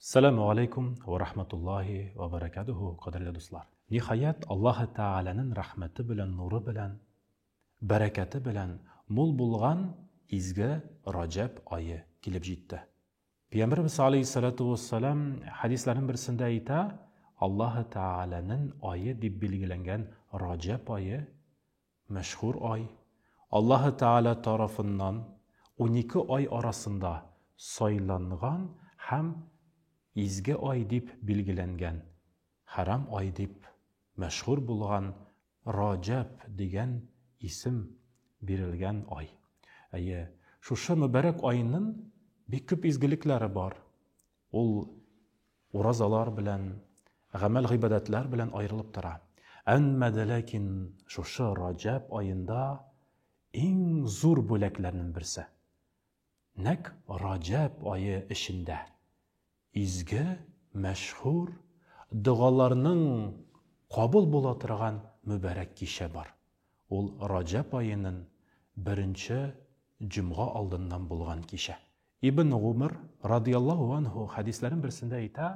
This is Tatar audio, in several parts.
Assalamu alaikum wa rahmatullahi wa barakatuhu, qadrli do'stlar. Nihayat Alloh taolaning rahmati bilan, nuri bilan, barakati bilan mo'l bo'lgan izgi Rajab oyi kelib jetdi. Payg'ambarimiz alayhisolatu vassalam hadislarning birisida ayta, Alloh taolaning oyi deb belgilangan Rajab oyi mashhur oy. Alloh taolo tomonidan 12 oy orasida saylangan ham izgi oy deb belgilangan, haram oy deb mashhur bo'lgan Rajab degan ism berilgan oy. Şuşa mübarek oyning bek ko'p izgiliklari bor. Ul urazalar bilan, amal ibodatlar bilan ayrilib tura. Amma lakin şuşa Rajab oyында eng zo'r bo'laklarning birisi. Nak Rajab oyi ishinde izgi, mashhur, duolarning qabul bo'la turgan mübarek kecha bor. Ul Rajab oyining birinchi jum'a oldindan bo'lgan kecha. Ibn Umar radhiyallohu anhu hadislarning birisida ayta,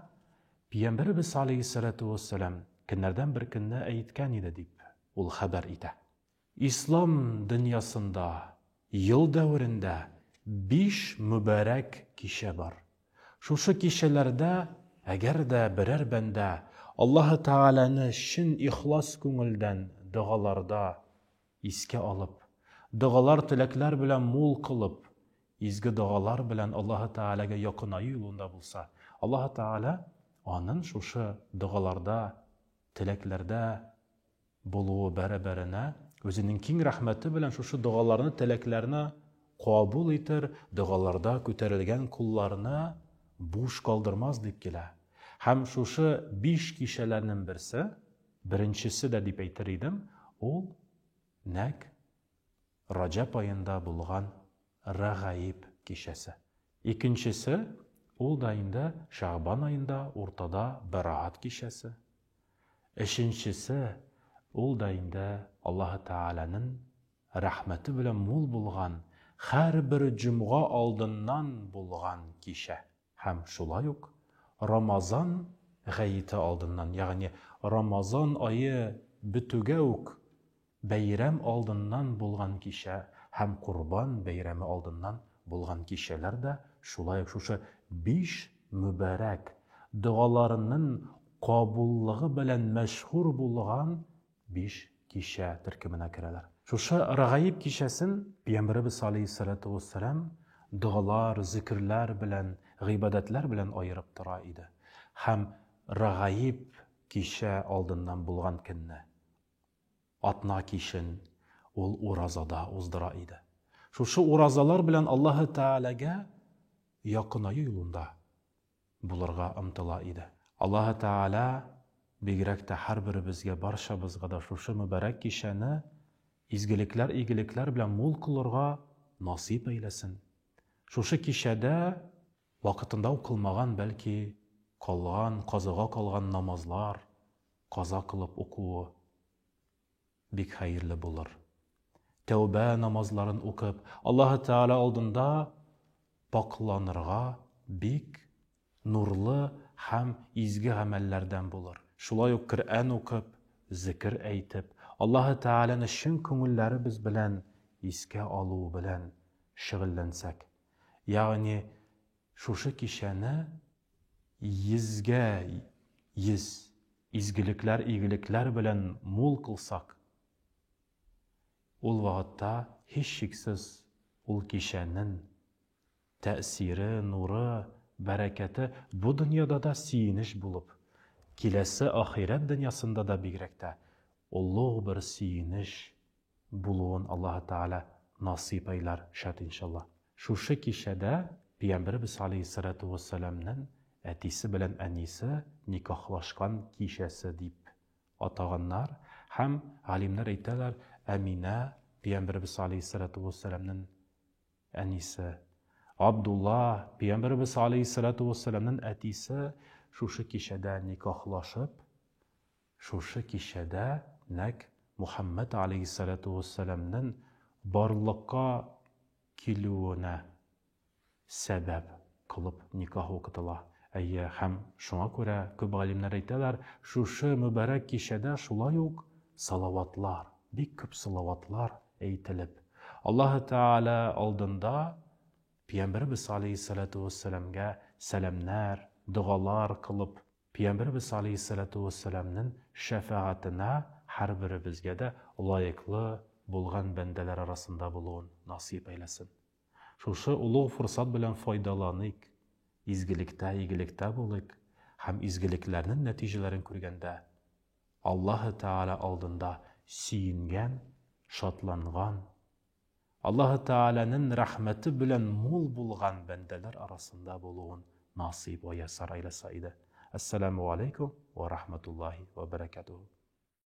Payg'ambarimiz alayhisolatu vassalam kunlardan bir kunni aytgan edi deb ul xabar edi. İslam dunyosida yil davrida 5 mübarek kecha bor. Şuşu kechalarda agarda biror banda Alloh taolani shin ixlos ko'ngildan duolarda esga olib, duolar tilaklar bilan mo'l qilib, izgi duolar bilan Alloh taolaga yaqinayu yo'lunda bo'lsa, Alloh taolo onun şuşu duolarda, tilaklarda bo'luvi barabarina o'zining keng rahmati bilan şuşu duolarni, tilaklarni qabul etir, duolarda ko'tarilgan qullarni bo'sh qoldirmaz deb kelar. Ham şuşu 5 kishilarning birisi, birinchisi da deb aytar edim, u nak Rajab oyында bo'lgan Rag'ayib kechasi. Ikkinchisi ul dayında Sha'ban oyında o'rtada Baroat kechasi. Uchinchisi ul dayında Alloh taolaning rahmati bilan mo'l bo'lgan har bir jum'a oldindan bo'lgan kecha. Ham shulay yo'q. Ramazon g'ayiti oldindan, ya'ni Ramazon oyi bituga o'q bayram oldindan bo'lgan kecha, ham Qurban bayrami oldindan bo'lgan kechalarda shulay o'sha 5 muborak duolarining qabulligi bilan mashhur bo'lgan 5 kecha turkumina kiralar. Şuşa Rag'ayib kechasin Payg'ambarimiz alayhisolatu vassalam duolar, zikrlar bilan, g'ibodatlar bilan ayirib turar edi. Ham Rag'ayib kecha oldindan bo'lgan kunni atna kishin ul urazada uzdira edi. Şuşa urazalar bilan Alloh taolaga yaqinayu yo'lunda bularga intila edi. Alloh taolo begrakda har birimizga, barchamizga da şuşa muborak kechani izgiliklar, igiliklar bilan mo'l qilurga nasib eylesin. Şuşa kechada vaqtida o'qilmagan, balki qolgan, qazoga qolgan namozlar qazo qilib o'quvi bek xayrli bo'lar. Tavba namozlarini o'qib, Alloh taolo oldinda poklanirga bek nurli ham izgi amallardan bo'lar. Shulay Qur'on o'qib, zikr aytib, Alloh taolaning shin ko'ngillari biz bilan esga oluv bilan shug'ullansak, ya'ni şuşa kechani yizga yiz izgiliklar, igiliklar bilan mo'l qilsak, ul vaqtda hech shaksiz ul kechaning ta'siri, nuri, barakati bu dunyoda da siyinish bo'lib, kelasi oxirat dunyosida da begrakda ulug' bir siyinish bo'luvin Alloh taolo nasib aylar shart inshaalloh. Şuşa kechada Payg'ambarimiz alayhisolatu vassalamning atisi bilan anisi nikohlashgan kechasi deb ataganlar. Ham alimlar aytadilar, Amina Payg'ambarimiz alayhisolatu vassalamning anisi, Abdullah Payg'ambarimiz alayhisolatu vassalamning atisi şuşa kechada nikohlashib, şuşa kechada nak Muhammad alayhisolatu vassalamning borliqqa keluvine sebep kılıp nikah okutular. Әйе, һәм шуңа күрә күп галимнәр әйтәләр, шушы мөбарәк кичәдә шулай ук салаватлар, бик күп салаватлар әйтелеп, Аллаһы Тәгалә алдында Пәйгамбәрбез алейһиссалату вассаламга сәламнәр, дугалар кылып, Пәйгамбәрбез алейһиссалату вассаламның шәфаәтенә һәрберебезгә дә лаеклы булган бәндәләр арасында булуын насип әйләсен. Шушы улуг фурсат белән файдаланыйк, изгелектә, игелектә булыйк, һәм изгелекләрнең нәтиҗәләрен күргәндә Аллаһы Тәгалә алдында сөенгән, шатланган, Аллаһы Тәгаләнең рәхмәте белән мул булган бәндәләр арасында булуын насип аясар әйләсә иде. Ассаламу алейкум ва рахматуллаһи ва баракатуһу.